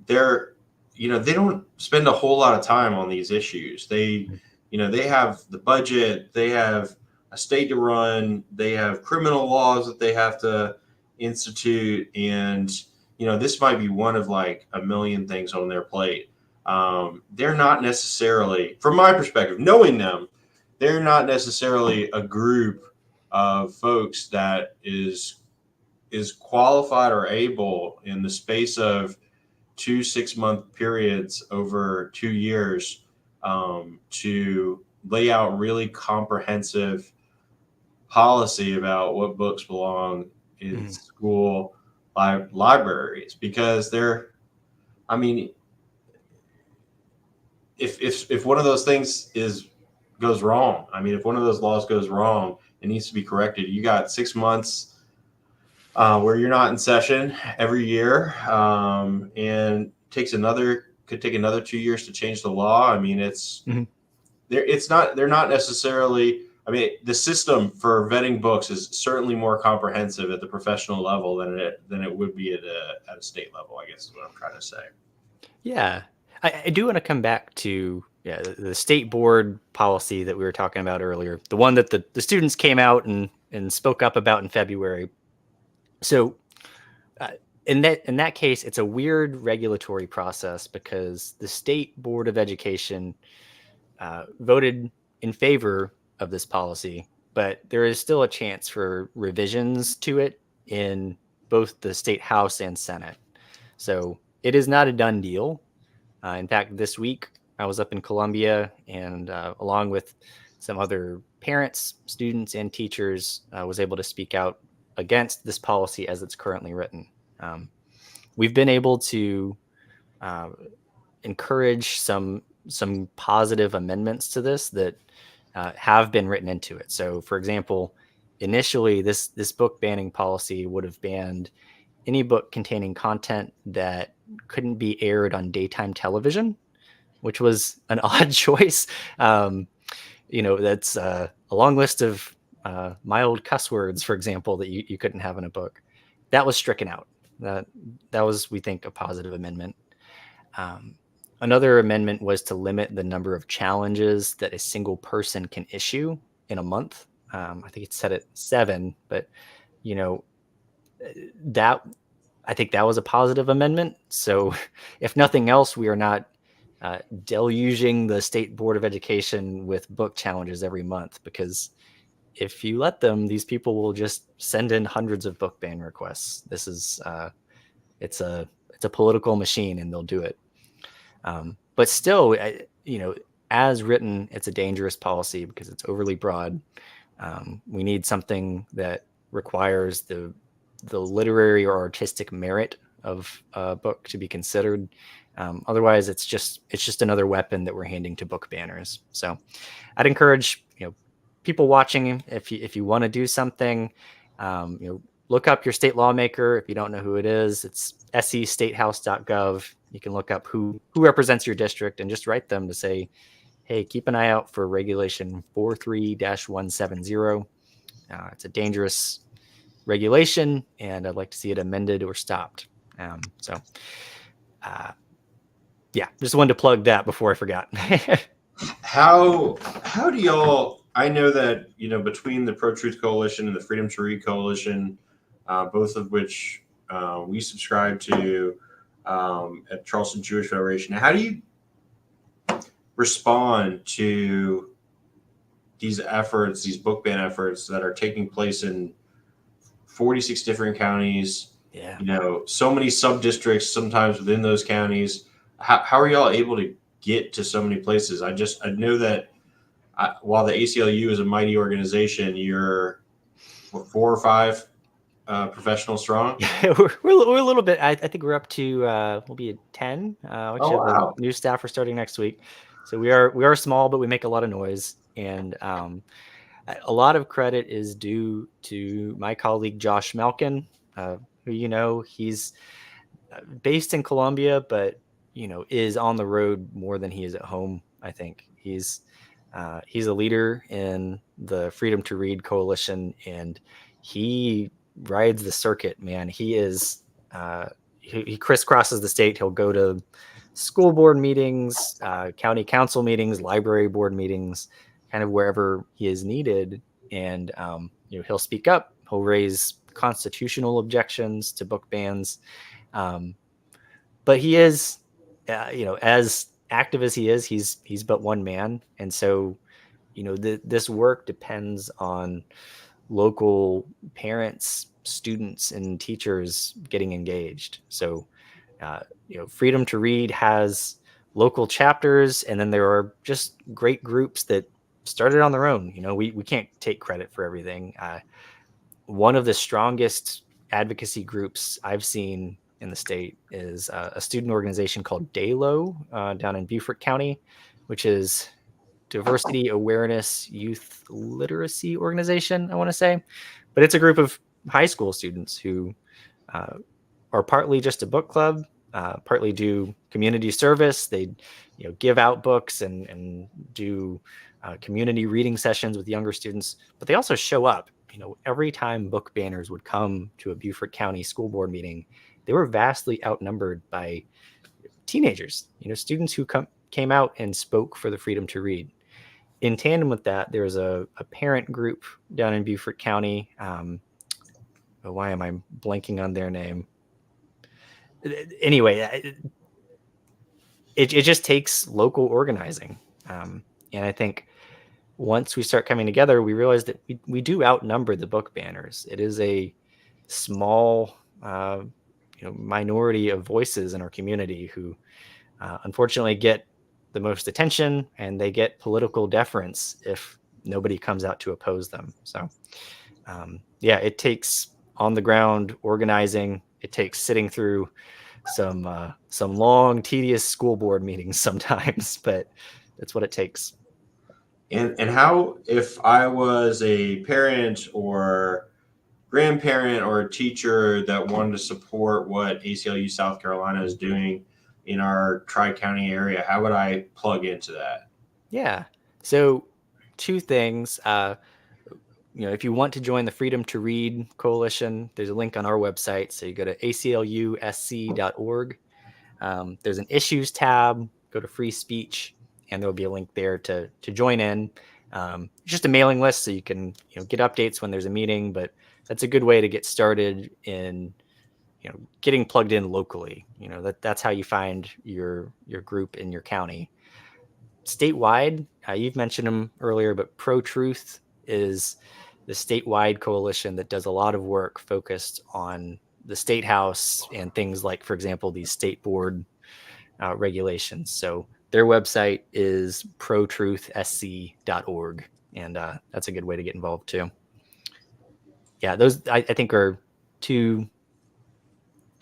They don't spend a whole lot of time on these issues. They have the budget, they have a state to run, they have criminal laws that they have to institute, and this might be one of like a million things on their plate. They're not necessarily, from my perspective, knowing them, they're not necessarily a group of folks that is qualified or able in the space of 2 6-month periods over 2 years to lay out really comprehensive policy about what books belong in school libraries, because if one of those things goes wrong, if one of those laws goes wrong, it needs to be corrected. You got 6 months where you're not in session every year, and could take another 2 years to change the law. They're not necessarily. The system for vetting books is certainly more comprehensive at the professional level than it would be at a state level, I guess is what I'm trying to say. Yeah, I do want to come back to the state board policy that we were talking about earlier, the one that the students came out and spoke up about in February. So in that case, it's a weird regulatory process because the State Board of Education voted in favor of this policy, but there is still a chance for revisions to it in both the State House and Senate. So it is not a done deal. In fact, this week I was up in Columbia, and along with some other parents, students, and teachers, was able to speak out against this policy as it's currently written. We've been able to encourage some positive amendments to this that have been written into it. So, for example, initially this book banning policy would have banned any book containing content that couldn't be aired on daytime television, which was an odd choice. That's a long list of mild cuss words, for example, that you couldn't have in a book. That was stricken out. That was, we think, a positive amendment. Another amendment was to limit the number of challenges that a single person can issue in a month. I think it's set at 7, but I think that was a positive amendment. So if nothing else, we are not deluging the State Board of Education with book challenges every month, because if you let them, these people will just send in hundreds of book ban requests. This is it's a political machine, and they'll do it. But still, as written, it's a dangerous policy because it's overly broad. We need something that requires the literary or artistic merit of a book to be considered. Otherwise, it's just another weapon that we're handing to book banners. So I'd encourage people watching, if you want to do something, look up your state lawmaker. If you don't know who it is, it's sestatehouse.gov. You can look up who represents your district and just write them to say, hey, keep an eye out for regulation 43-170. It's a dangerous regulation, and I'd like to see it amended or stopped. Just wanted to plug that before I forgot. How do y'all? I know that between the Pro Truth Coalition and the Freedom to Read Coalition, both of which we subscribe to at Charleston Jewish Federation. How do you respond to these efforts, these book ban efforts that are taking place in 46 different counties? Yeah. So many sub-districts sometimes within those counties. How are y'all able get to so many places. I know that while the ACLU is a mighty organization, you're 4 or 5 professionals strong. we're a little bit. I think we're up to we'll be at 10. Actually, Oh, wow. the new staff are starting next week, so we are small, but we make a lot of noise, and a lot of credit is due to my colleague Josh Malkin, who he's based in Columbia, but is on the road more than he is at home. I think he's a leader in the Freedom to Read Coalition, and he rides the circuit, man. He is he crisscrosses the state. He'll go to school board meetings, county council meetings, library board meetings, kind of wherever he is needed, and he'll speak up. He'll raise constitutional objections to book bans, but he is as active as he is, he's but one man, and so this work depends on local parents, students, and teachers getting engaged. So Freedom to Read has local chapters, and then there are just great groups that started on their own. We can't take credit for everything. One of the strongest advocacy groups I've seen in the state is a student organization called DALO down in Beaufort County, which is Diversity Awareness Youth Literacy Organization, I want to say. But it's a group of high school students who are partly just a book club, partly do community service. They give out books and do community reading sessions with younger students, but they also show up. Every time book banners would come to a Beaufort County school board meeting, they were vastly outnumbered by teenagers, students who came out and spoke for the freedom to read. In tandem with that, there's a parent group down in Beaufort County. Why am I blanking on their name? Anyway, it just takes local organizing. And I think once we start coming together, we realize that we do outnumber the book banners. It is a small minority of voices in our community who unfortunately get the most attention, and they get political deference if nobody comes out to oppose them. So it takes on the ground organizing. It takes sitting through some long, tedious school board meetings sometimes, but that's what it takes. And how, if I was a parent or grandparent or a teacher that wanted to support what ACLU South Carolina is doing in our Tri-County area, how would I plug into that? Yeah. So 2 things. If you want to join the Freedom to Read Coalition, there's a link on our website. So you go to ACLU-SC.org. There's an issues tab, go to free speech, and there'll be a link there to join in. Just a mailing list, so you can get updates when there's a meeting, but that's a good way to get started in getting plugged in locally. That's how you find your group in your county. Statewide, you've mentioned them earlier, but Pro Truth is the statewide coalition that does a lot of work focused on the state house and things like, for example, these state board regulations. So their website is protruthsc.org, and that's a good way to get involved too. Yeah, those I think are two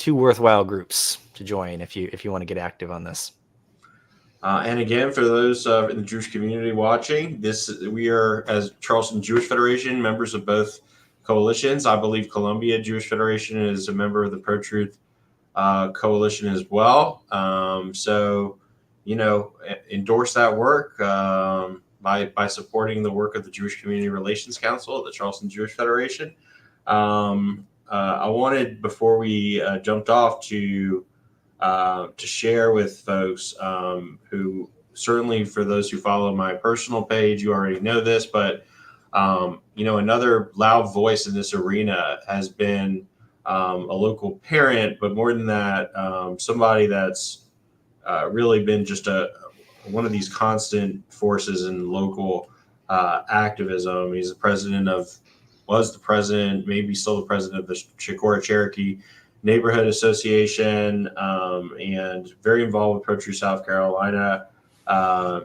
worthwhile groups to join if you want to get active on this. And again, for those in the Jewish community watching, we are, as Charleston Jewish Federation, members of both coalitions. I believe Columbia Jewish Federation is a member of the Pro Truth coalition as well. So, endorse that work by supporting the work of the Jewish Community Relations Council at the Charleston Jewish Federation. I wanted, before we jumped off, to share with folks who, certainly for those who follow my personal page, you already know this, but another loud voice in this arena has been a local parent, but more than that, somebody that's really been just one of these constant forces in local activism. He's was the president, maybe still the president of the Chicora Cherokee Neighborhood Association, and very involved with Pro Truth South Carolina.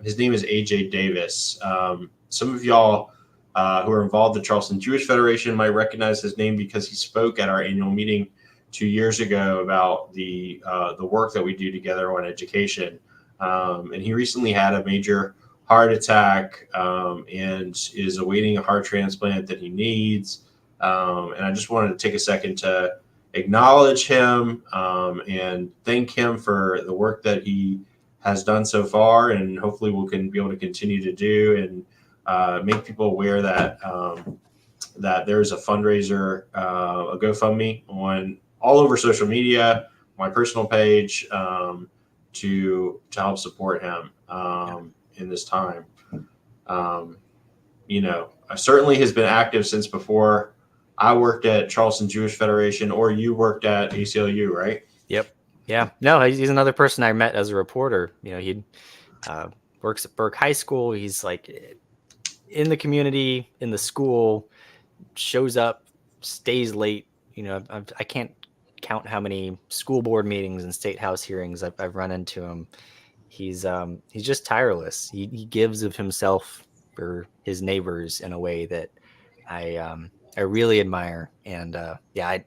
His name is AJ Davis. Some of y'all who are involved in the Charleston Jewish Federation might recognize his name because he spoke at our annual meeting 2 years ago about the work that we do together on education. And he recently had a major heart attack and is awaiting a heart transplant that he needs. And I just wanted to take a second to acknowledge him and thank him for the work that he has done so far, and hopefully we can be able to continue to do and make people aware that that there's a fundraiser, a GoFundMe on all over social media, my personal page, to help support him in this time. Certainly has been active since before I worked at Charleston Jewish Federation, or you worked at ACLU, right? Yep. Yeah. No, he's another person I met as a reporter. He works at Burke High School. He's like in the community, in the school, shows up, stays late. I can't count how many school board meetings and state house hearings I've run into him. He's just tireless. He gives of himself for his neighbors in a way that I really admire. And I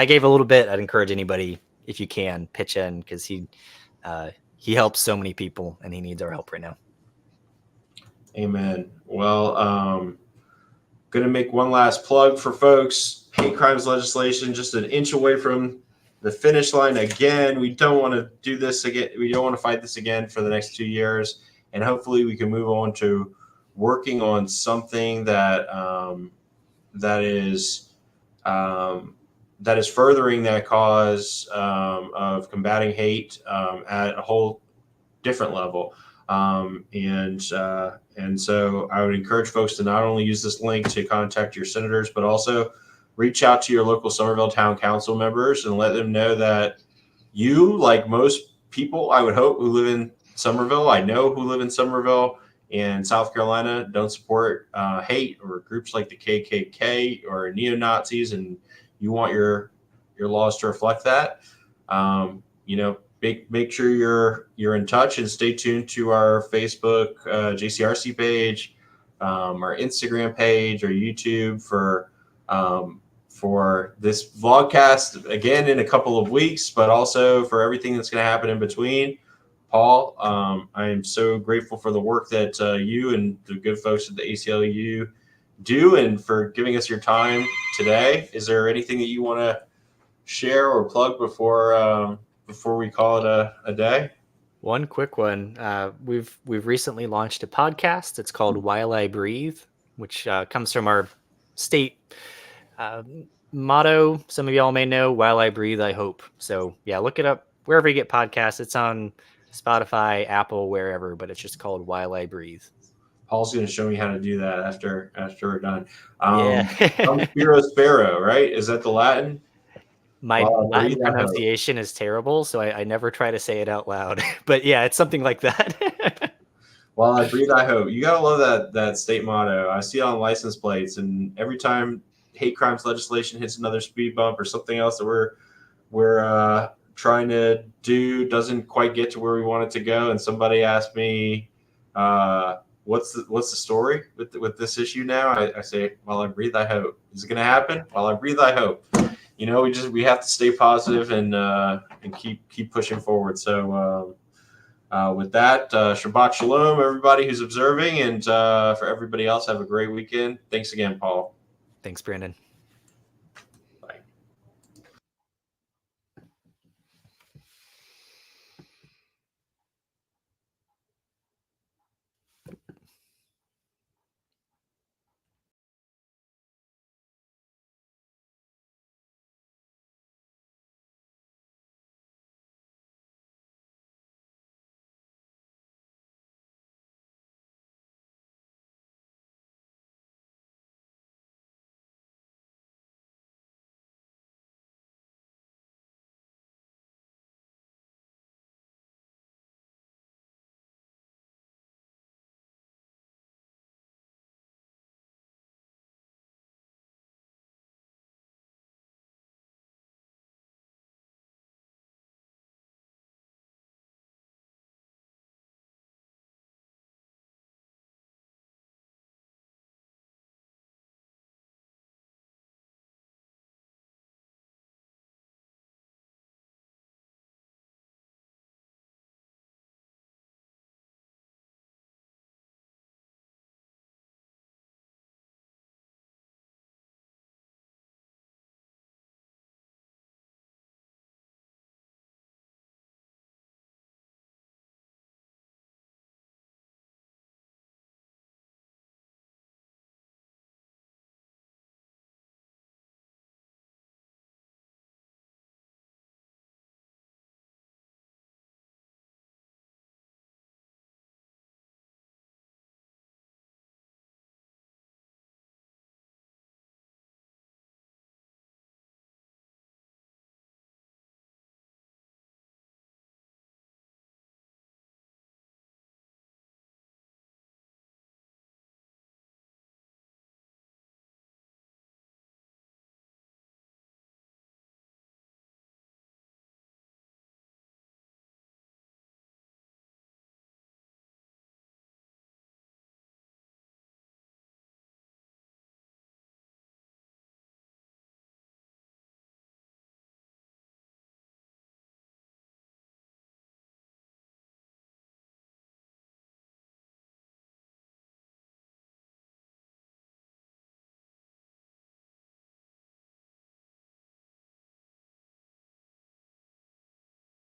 gave a little bit. I'd encourage anybody, if you can, pitch in, because he helps so many people and he needs our help right now. Amen. Well, going to make one last plug for folks. Hate crimes legislation just an inch away from the finish line again. We don't want to do this again. We don't want to fight this again for the next 2 years. And hopefully we can move on to working on something that is furthering that cause of combating hate at a whole different level. And so I would encourage folks to not only use this link to contact your senators, but also reach out to your local Somerville Town Council members and let them know that you, like most people, I would hope, who live in Somerville, I know who live in Somerville and South Carolina, don't support hate or groups like the KKK or neo-Nazis, and you want your laws to reflect that. Make sure you're in touch and stay tuned to our Facebook JCRC page, our Instagram page, or YouTube for this vlogcast again in a couple of weeks, but also for everything that's going to happen in between. Paul, I am so grateful for the work that you and the good folks at the ACLU do, and for giving us your time today. Is there anything that you want to share or plug before we call it a day? One quick one. We've recently launched a podcast. It's called While I Breathe, which comes from our state motto. Some of y'all may know, While I Breathe, I Hope. So yeah, look it up wherever you get podcasts. It's on Spotify, Apple, wherever, but it's just called While I Breathe. Paul's going to show me how to do that after we're done. Yeah. Spiro Sparrow, right? Is that the Latin? My Latin pronunciation is terrible, so I never try to say it out loud. But yeah, it's something like that. While I breathe, I hope. You gotta love that state motto. I see it on license plates, and every time hate crimes legislation hits another speed bump or something else that we're trying to do doesn't quite get to where we want it to go, and somebody asked me, "What's the story with this issue now?" I say, "While I breathe, I hope." Is it gonna happen? While I breathe, I hope. We have to stay positive and keep pushing forward. So with that, Shabbat Shalom, everybody who's observing, and for everybody else, have a great weekend. Thanks again, Paul. Thanks, Brandon.